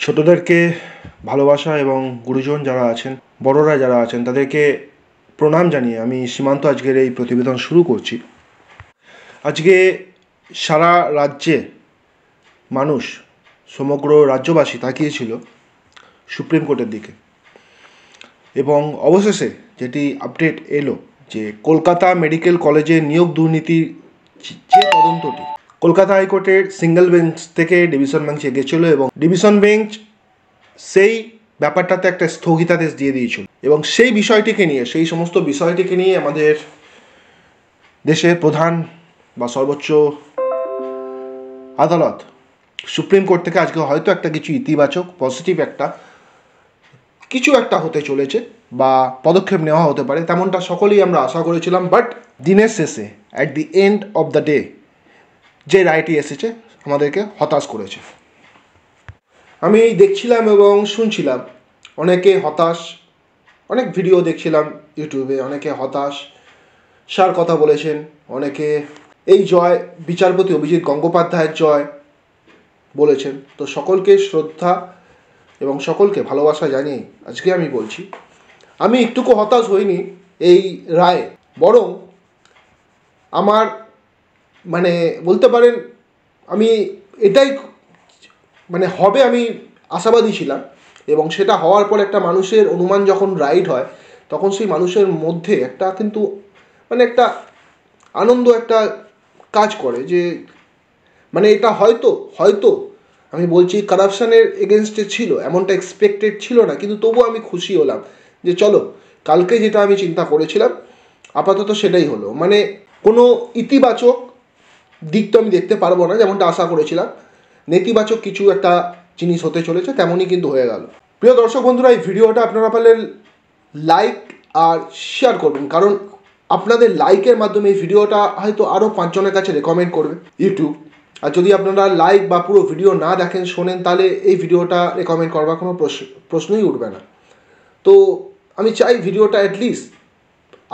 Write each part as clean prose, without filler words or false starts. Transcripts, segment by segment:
ছোটদেরকে ভালোবাসা এবং গুরুজন যারা আছেন, বড়রা যারা আছেন, তাদেরকে প্রণাম জানিয়ে আমি সীমান্ত আজকের এই প্রতিবেদন শুরু করছি। আজকে সারা রাজ্যে মানুষ, সমগ্র রাজ্যবাসী তাকিয়েছিল সুপ্রিম কোর্টের দিকে, এবং অবশেষে যেটি আপডেট এলো যে কলকাতা মেডিকেল কলেজে নিয়োগ দুর্নীতির যে তদন্তটি কলকাতা হাইকোর্টের সিঙ্গেল বেঞ্চ থেকে ডিভিশন বেঞ্চে গেছিলো, এবং ডিভিশন বেঞ্চ সেই ব্যাপারটাতে একটা স্থগিতাদেশ দিয়ে দিয়েছিল, এবং সেই বিষয়টিকে নিয়ে, সেই সমস্ত বিষয়টিকে নিয়ে আমাদের দেশের প্রধান বা সর্বোচ্চ আদালত সুপ্রিম কোর্ট থেকে আজকে হয়তো একটা কিছু ইতিবাচক পজিটিভ কিছু একটা হতে চলেছে বা পদক্ষেপ নেওয়া হতে পারে, তেমনটা সকলেই আমরা আশা করেছিলাম। বাট দিনের শেষে, at the end of the day, যে রায়টি এসেছে আমাদেরকে হতাশ করেছে। আমি দেখছিলাম এবং শুনছিলাম অনেকে হতাশ, অনেক ভিডিও দেখছিলাম ইউটিউবে, অনেকে হতাশার কথা বলেছেন, অনেকে এই জয় বিচারপতি অভিজিৎ গঙ্গোপাধ্যায়ের জয় বলেছেন। তো সকলকে শ্রদ্ধা এবং সকলকে ভালোবাসা জানিয়ে আজকে আমি বলছি, আমি একটুকু হতাশ হইনি এই রায়, বরং আমার বলতে পারেন আমি এটাই হবে আমি আশাবাদী ছিলাম, এবং সেটা হওয়ার পর একটা মানুষের অনুমান যখন রাইট হয়, তখন সেই মানুষের মধ্যে একটা কিন্তু একটা আনন্দ একটা কাজ করে, যে এটা হয়তো আমি বলছি কারাপশানের এগেনস্টে ছিল, এমনটা এক্সপেক্টেড ছিল না, কিন্তু তবুও আমি খুশি হলাম যে চলো, কালকে যেটা আমি চিন্তা করেছিলাম আপাতত সেটাই হলো। কোনো ইতিবাচক দিক তো আমি দেখতে পারবো না, যেমনটা আশা করেছিলাম, নেতিবাচক কিছু একটা জিনিস হতে চলেছে, তেমনই কিন্তু হয়ে গেল। প্রিয় দর্শক বন্ধুরা, এই ভিডিওটা আপনারা পারলে লাইক আর শেয়ার করবেন, কারণ আপনাদের লাইকের মাধ্যমে এই ভিডিওটা হয়তো আরও 5 জনের কাছে রেকমেন্ড করবে ইউটিউব। আর যদি আপনারা লাইক বা পুরো ভিডিও না দেখেন, শোনেন, তাহলে এই ভিডিওটা রেকমেন্ড করবার কোনো প্রশ্নই উঠবে না। তো আমি চাই ভিডিওটা অ্যাটলিস্ট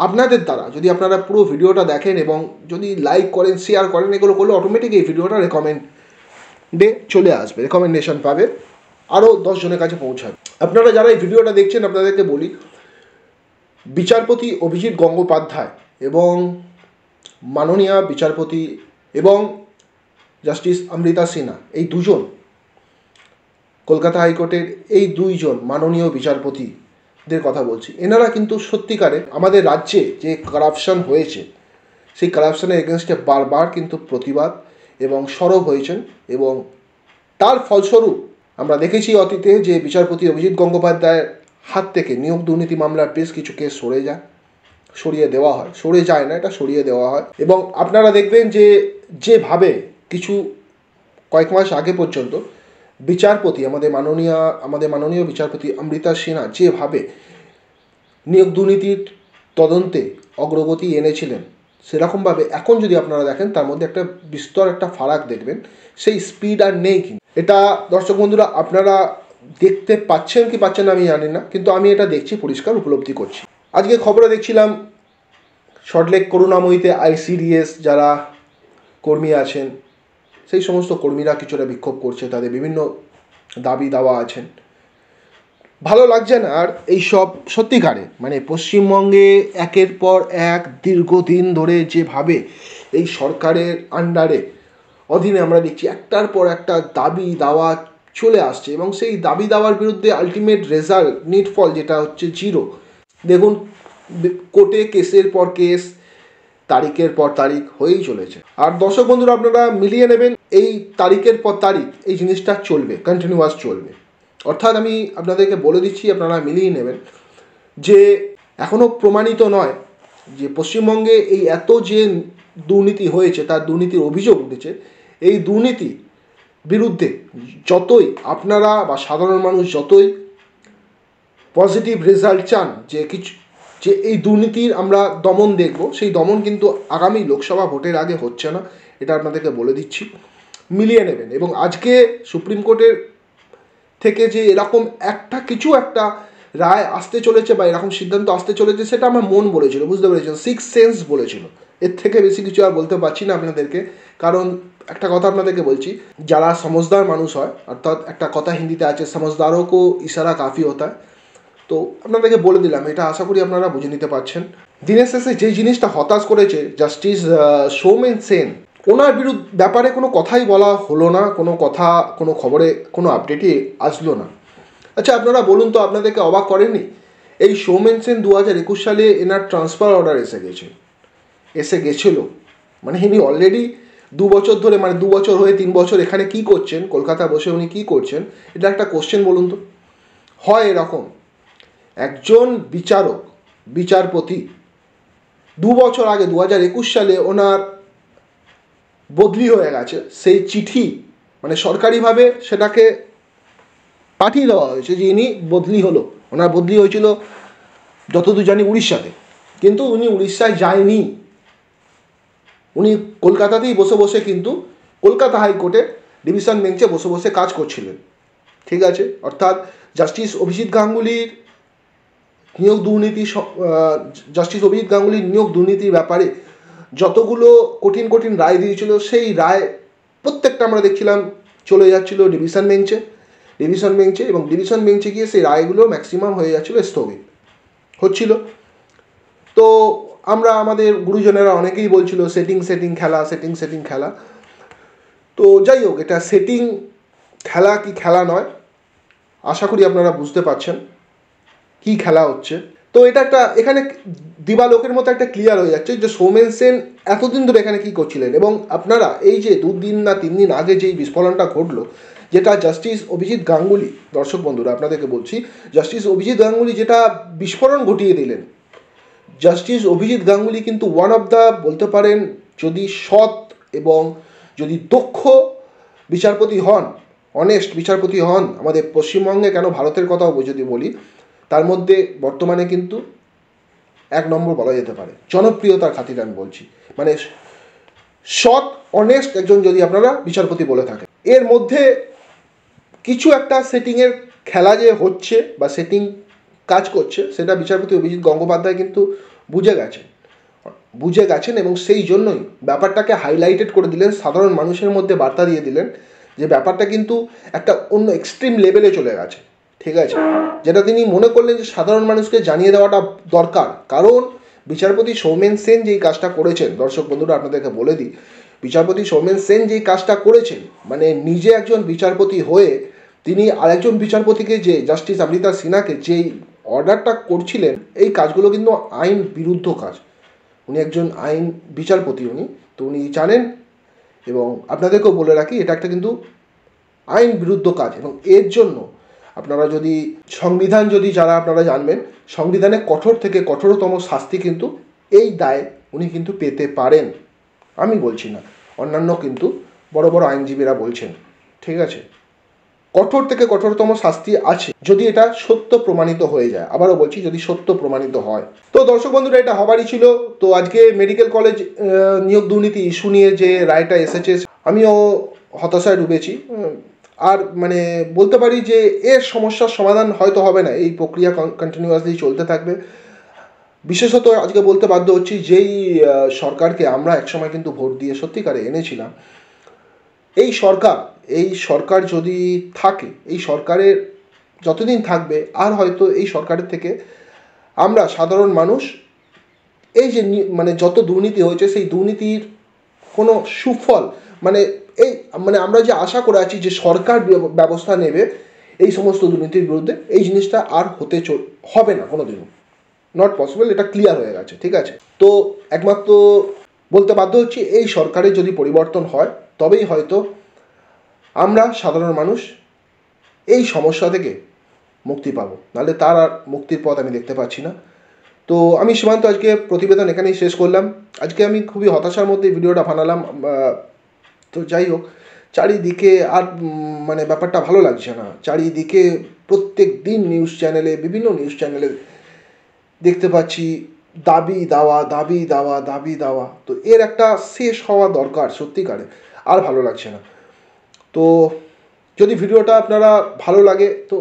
আপনাদের দ্বারা, যদি আপনারা পুরো ভিডিওটা দেখেন এবং যদি লাইক করেন, শেয়ার করেন, এগুলো করলে অটোমেটিক এই ভিডিওটা রেকমেন্ডে চলে আসবে, রেকমেন্ডেশন পাবে, আরও 10 জনের কাছে পৌঁছাবে। আপনারা যারা এই ভিডিওটা দেখছেন, আপনাদেরকে বলি, বিচারপতি অভিজিৎ গঙ্গোপাধ্যায় এবং মাননীয় বিচারপতি এবং জাস্টিস অমৃতা সিনহা, এই দুজন কলকাতা হাইকোর্টের এই দুইজন মাননীয় বিচারপতিদের কথা বলছি, এনারা কিন্তু সত্যিকারে আমাদের রাজ্যে যে কারাপশন হয়েছে, সেই কারাপশনের এগেনস্টে বারবার কিন্তু প্রতিবাদ এবং সরব হয়েছেন, এবং তার ফলস্বরূপ আমরা দেখেছি অতীতে যে বিচারপতি অভিজিৎ গঙ্গোপাধ্যায়ের হাত থেকে নিয়োগ দুর্নীতি মামলার বেশ কিছু কেস সরিয়ে দেওয়া হয়। এবং আপনারা দেখবেন যে যেভাবে কয়েক মাস আগে পর্যন্ত বিচারপতি আমাদের মাননীয় বিচারপতি অমৃতা সিনহা যেভাবে নিয়োগ দুর্নীতির তদন্তে অগ্রগতি এনেছিলেন, সেরকমভাবে এখন যদি আপনারা দেখেন, তার মধ্যে একটা বিস্তর একটা ফারাক দেখবেন, সেই স্পিড আর নেই। কিন্তু এটা দর্শক বন্ধুরা আপনারা দেখতে পাচ্ছেন কি পাচ্ছেন না আমি জানি না, কিন্তু আমি এটা দেখছি, পরিষ্কার উপলব্ধি করছি। আজকে খবরে দেখছিলাম সল্টলেক করুণাময়ীতে ICDS যারা কর্মী আছেন, সেই সমস্ত কর্মীরা কিছুটা বিক্ষোভ করছে, তাদের বিভিন্ন দাবি দাওয়া আছেন, ভালো লাগছে না। আর এইসব সত্যিকারে পশ্চিমবঙ্গে একের পর এক দীর্ঘদিন ধরে যেভাবে এই সরকারের অধীনে আমরা দেখছি একটার পর একটা দাবি দাওয়া চলে আসছে, এবং সেই দাবি দাওয়ার বিরুদ্ধে আলটিমেট রেজাল্ট, ফল যেটা হচ্ছে জিরো। দেখুন, কোর্টে কেসের পর কেস, তারিখের পর তারিখ হয়েই চলেছে। আর দর্শক বন্ধুরা আপনারা মিলিয়ে নেবেন, এই তারিখের পর তারিখ এই জিনিসটা চলবে, কন্টিনিউয়াস চলবে। অর্থাৎ আমি আপনাদেরকে বলে দিচ্ছি, আপনারা মিলিয়ে নেবেন যে এখনও প্রমাণিত নয় যে পশ্চিমবঙ্গে এই এত যে দুর্নীতি হয়েছে, তার দুর্নীতির অভিযোগ উঠেছে, এই দুর্নীতি বিরুদ্ধে যতই আপনারা বা সাধারণ মানুষ যতই পজিটিভ রেজাল্ট চান, যে এই দুর্নীতির আমরা দমন দেখব, সেই দমন কিন্তু আগামী লোকসভা ভোটের আগে হচ্ছে না, এটা আপনাদেরকে বলে দিচ্ছি, মিলিয়ে নেবেন। এবং আজকে সুপ্রিম কোর্টের থেকে যে এরকম একটা রায় আসতে চলেছে বা এরকম সিদ্ধান্ত আসতে চলেছে, সেটা আমার মন বলেছিল, বুঝতে পেরেছেন, সিক্স সেন্স বলেছিল। এর থেকে বেশি কিছু আর বলতে পারছি না আপনাদেরকে, কারণ একটা কথা আপনাদেরকে বলছি, যারা সমঝদার মানুষ হয়, অর্থাৎ একটা কথা হিন্দিতে আছে, সমঝদারও কো ইশারা কাফি হতা। তো আপনাদেরকে বলে দিলাম, এটা আশা করি আপনারা বুঝে নিতে পারছেন। দিনের শেষে যেই জিনিসটা হতাশ করেছে জাস্টিস সৌমেন সেন, ওনার ব্যাপারে কোনো কথাই বলা হলো না, কোনো কথা, কোনো খবরে, কোনো আপডেটই আসলো না। আচ্ছা আপনারা বলুন তো, আপনাদেরকে অবাক করেননি? এই সৌমেন সেন 2021 সালে এনার ট্রান্সফার অর্ডার এসে গেছিলো, মানে ইনি অলরেডি 2 বছর ধরে, মানে 2 বছর হয়ে 3 বছর এখানে কি করছেন, কলকাতা বসে উনি কি করছেন? এটা একটা কোশ্চেন বলুন তো। হয় এরকম, একজন বিচারপতি 2 বছর আগে 2021 সালে ওনার বদলি হয়ে গেছে, সেই চিঠি মানে সরকারিভাবে সেটাকে পাঠিয়ে দেওয়া হয়েছে যে ইনি বদলি হলো। ওনার বদলি হয়েছিল যতদূর জানি উড়িষ্যাতে, কিন্তু উনি উড়িষ্যায় যায়নি, উনি কলকাতাতেই বসে বসে কিন্তু কলকাতা হাইকোর্টে ডিভিশন বেঞ্চে বসে বসে কাজ করছিলেন। ঠিক আছে, অর্থাৎ জাস্টিস অভিজিৎ গাঙ্গুলির নিয়োগ দুর্নীতির ব্যাপারে যতগুলো কঠিন কঠিন রায় দিয়েছিল, সেই রায় প্রত্যেকটা আমরা দেখছিলাম চলে যাচ্ছিল ডিভিশন বেঞ্চে, এবং ডিভিশন বেঞ্চে গিয়ে সেই রায়গুলো ম্যাক্সিমাম হয়ে যাচ্ছিল স্থগিত হচ্ছিল। তো আমাদের গুরুজনেরা অনেকেই বলছিল সেটিং খেলা। তো যাই হোক, এটা সেটিং খেলা কি খেলা নয়, আশা করি আপনারা বুঝতে পারছেন কি খেলা হচ্ছে। তো এটা একটা এখানে দিবালোকের মতো একটা ক্লিয়ার হয়ে যাচ্ছে যে সৌমেন সেন এতদিন ধরে এখানে কি করছিলেন। এবং আপনারা এই যে 2 দিন না 3 দিন আগে যেই বিস্ফোরণটা ঘটলো, যেটা জাস্টিস অভিজিৎ গাঙ্গুলি, দর্শক বন্ধুরা আপনাদেরকে বলছি, জাস্টিস অভিজিৎ গাঙ্গুলি যেটা বিস্ফোরণ ঘটিয়ে দিলেন, জাস্টিস অভিজিৎ গাঙ্গুলি কিন্তু ওয়ান অফ দ্য, বলতে পারেন, যদি সৎ এবং যদি দক্ষ বিচারপতি হন, অনেস্ট বিচারপতি হন আমাদের পশ্চিমবঙ্গে, কেন ভারতের কথাও যদি বলি, তার মধ্যে বর্তমানে কিন্তু 1 নম্বর বলা যেতে পারে, জনপ্রিয়তার খাতিরে আমি বলছি। মানে সৎ অনেস্ট একজন যদি আপনারা বিচারপতি বলে থাকেন, এর মধ্যে কিছু একটা সেটিংয়ের খেলা যে হচ্ছে বা সেটিং কাজ করছে, সেটা বিচারপতি অভিজিৎ গঙ্গোপাধ্যায় কিন্তু বুঝে গেছেন এবং সেই জন্যই ব্যাপারটাকে হাইলাইটেড করে দিলেন, সাধারণ মানুষের মধ্যে বার্তা দিয়ে দিলেন যে ব্যাপারটা কিন্তু একটা অন্য এক্সট্রিম লেভেলে চলে গেছে। ঠিক আছে, যেটা তিনি মনে করলেন যে সাধারণ মানুষকে জানিয়ে দেওয়াটা দরকার। কারণ বিচারপতি সৌমেন সেন যেই কাজটা করেছেন, দর্শক বন্ধুরা আপনাদেরকে বলে দিই, বিচারপতি সৌমেন সেন যেই কাজটা করেছেন, মানে নিজে একজন বিচারপতি হয়ে তিনি আরেকজন বিচারপতিকে, যে জাস্টিস অমৃতা সিনহাকে যেই অর্ডারটা করছিলেন, এই কাজগুলো কিন্তু আইন বিরুদ্ধ কাজ। উনি একজন আইন বিচারপতি, তো উনি জানেন। এবং আপনাদেরকেও বলে রাখি, এটা একটা কিন্তু আইন বিরুদ্ধ কাজ। এবং এর জন্য আপনারা যদি সংবিধান, যদি যারা আপনারা জানবেন, সংবিধানে কঠোর থেকে কঠোরতম শাস্তি কিন্তু এই দায়ে উনি কিন্তু পেতে পারেন। আমি বলছি না, অন্যান্য কিন্তু বড় বড় আইনজীবীরা বলছেন। ঠিক আছে, কঠোর থেকে কঠোরতম শাস্তি আছে যদি এটা সত্য প্রমাণিত হয়ে যায়। আবারও বলছি, যদি সত্য প্রমাণিত হয়। তো দর্শক বন্ধুরা, এটা হবারই ছিল। তো আজকে মেডিকেল কলেজ নিয়োগ দুর্নীতি ইস্যু নিয়ে যে রায়টা এসেছে, আমিও হতাশায় ডুবেছি। আর মানে বলতে পারি যে এর সমস্যার সমাধান হয়তো হবে না, এই প্রক্রিয়া কন্টিনিউয়াসলি চলতে থাকবে। বিশেষত আজকে বলতে বাধ্য হচ্ছি, যেই সরকারকে আমরা একসময় কিন্তু ভোট দিয়ে সত্যিকারে এনেছিলাম, এই সরকার যদি থাকে, এই সরকারের যতদিন থাকবে, আর হয়তো এই সরকারের থেকে আমরা সাধারণ মানুষ এই যে মানে যত দুর্নীতি হয়েছে, সেই দুর্নীতির কোনো সুফল, মানে আমরা যে আশা করে আছি যে সরকার ব্যবস্থা নেবে এই সমস্ত দুর্নীতির বিরুদ্ধে, এই জিনিসটা আর হবে না কোনোদিনও, নট পসিবল। এটা ক্লিয়ার হয়ে গেছে। ঠিক আছে, তো একমাত্র বলতে বাধ্য হচ্ছি, এই সরকারের যদি পরিবর্তন হয়, তবেই হয়তো আমরা সাধারণ মানুষ এই সমস্যা থেকে মুক্তি পাবো, নাহলে তার আর মুক্তির পথ আমি দেখতে পাচ্ছি না। তো আমি সীমান্ত আজকে প্রতিবেদন এখানেই শেষ করলাম। আজকে আমি খুবই হতাশার মধ্যে ভিডিওটা বানালাম। তো যাই হোক, চারিদিকে আর মানে ব্যাপারটা ভালো লাগছে না। চারিদিকে প্রত্যেক দিন বিভিন্ন নিউজ চ্যানেলে দেখতে পাচ্ছি দাবি দাওয়া। তো এর একটা শেষ হওয়া দরকার সত্যিকারে, আর ভালো লাগছে না। তো যদি ভিডিওটা আপনারা ভালো লাগে তো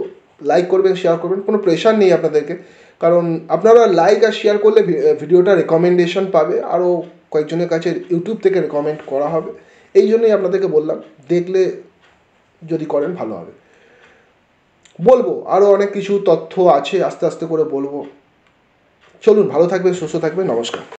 লাইক করবেন, শেয়ার করবেন, কোনো প্রেশার নেই আপনাদেরকে, কারণ আপনারা লাইক আর শেয়ার করলে ভিডিওটা রেকমেন্ডেশন পাবে, আরও কয়েকজনের কাছে ইউটিউব থেকে রেকমেন্ড করা হবে। এই জন্যই আপনাদেরকে বললাম, দেখলে যদি করেন ভালো হবে। বলবো আরও অনেক কিছু তথ্য আছে, আস্তে আস্তে করে বলবো। চলুন, ভালো থাকবেন, সুস্থ থাকবেন, নমস্কার।